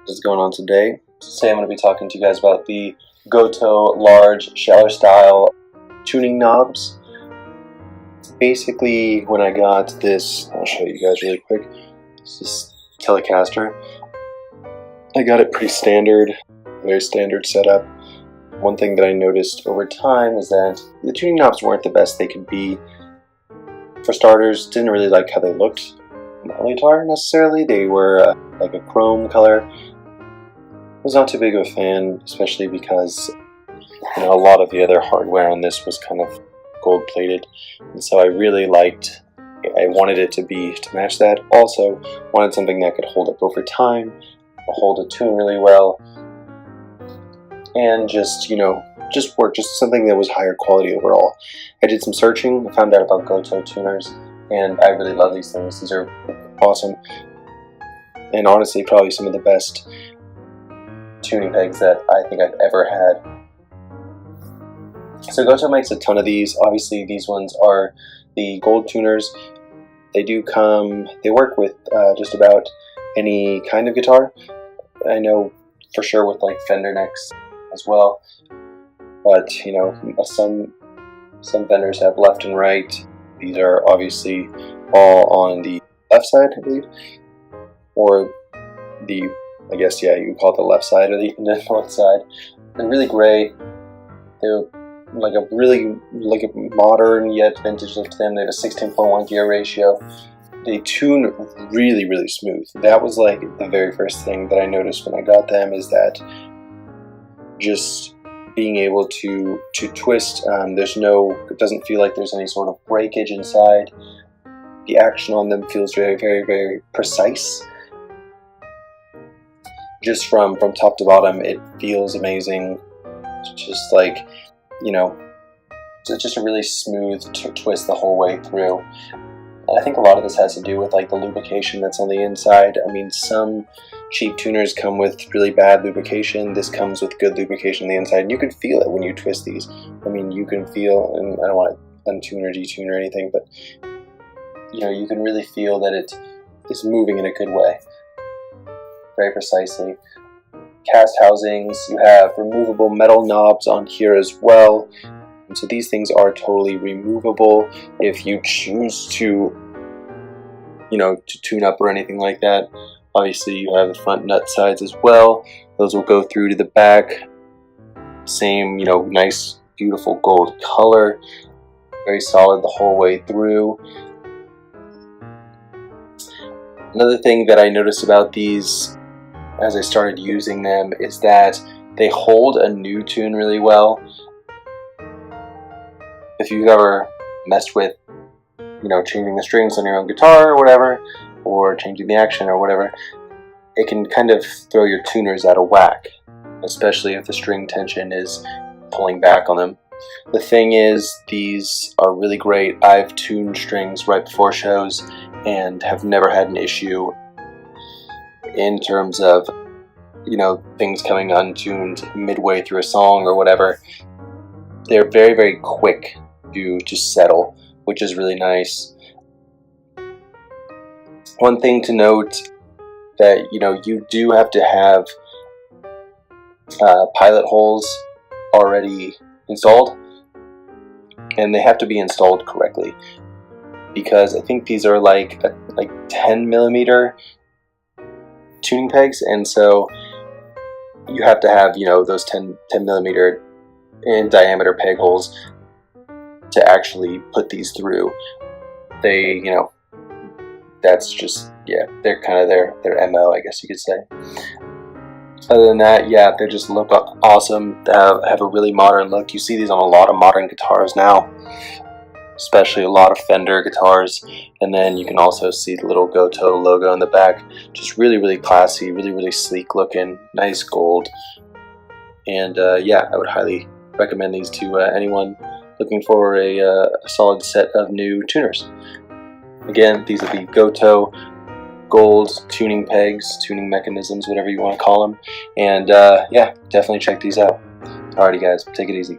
What's going on today? Today I'm going to be talking to you guys about the Gotoh large Schaller-style tuning knobs. Basically, when I got this, I'll show you guys really quick. This is Telecaster. I got it pretty standard, very standard setup. One thing that I noticed over time is that the tuning knobs weren't the best they could be. For starters, didn't really like how they looked on the guitar necessarily. They were like a chrome color. I was not too big of a fan, especially because a lot of the other hardware on this was kind of gold plated, and so I really liked. I wanted it to match that. Also, wanted something that could hold up over time, hold a tune really well, and just work. Just something that was higher quality overall. I did some searching. I found out about Gotoh tuners, and I really love these things. These are awesome, and honestly, probably some of the best tuning pegs that I think I've ever had. So Gotoh makes a ton of these. Obviously, these ones are the gold tuners. They work with just about any kind of guitar. I know for sure with like Fender necks as well. But some Fenders have left and right. These are obviously all on the left side, I believe, or I guess, yeah, you can call it the left side or the north side. They're really great. They're like a modern yet vintage look to them. They have a 16.1 gear ratio. They tune really, really smooth. That was like the very first thing that I noticed when I got them, is that just being able to twist. It doesn't feel like there's any sort of breakage inside. The action on them feels very, very, very precise. Just from top to bottom, it feels amazing. Just like, it's just a really smooth twist the whole way through. I think a lot of this has to do with like the lubrication that's on the inside. I mean, some cheap tuners come with really bad lubrication. This comes with good lubrication on the inside, and you can feel it when you twist these. I mean, you can feel, and I don't want to untune or detune or anything, but you can really feel that it is moving in a good way, very precisely. Cast housings, you have removable metal knobs on here as well. And so these things are totally removable if you choose to tune up or anything like that. Obviously, you have the front nut sides as well. Those will go through to the back. Same, nice, beautiful gold color. Very solid the whole way through. Another thing that I noticed about these as I started using them is that they hold a new tune really well. If you've ever messed with, changing the strings on your own guitar or whatever, or changing the action or whatever, it can kind of throw your tuners out of whack, especially if the string tension is pulling back on them. The thing is, these are really great. I've tuned strings right before shows and have never had an issue in terms of, things coming untuned midway through a song or whatever. They're very, very quick to settle, which is really nice. One thing to note that you do have to have pilot holes already installed, and they have to be installed correctly, because I think these are like 10 millimeter tuning pegs, and so you have to have those 10 millimeter in diameter peg holes to actually put these through. They that's just, yeah, they're kind of their MO, I guess you could say. Other than that, yeah, they just look awesome. They have a really modern look. You see these on a lot of modern guitars now, especially a lot of Fender guitars. And then you can also see the little Gotoh logo in the back. Just really, really classy, really, really sleek looking, nice gold. And yeah, I would highly recommend these to anyone looking for a solid set of new tuners. Again, these are the Gotoh gold tuning pegs, tuning mechanisms, whatever you want to call them. And yeah, definitely check these out. Alrighty guys, take it easy.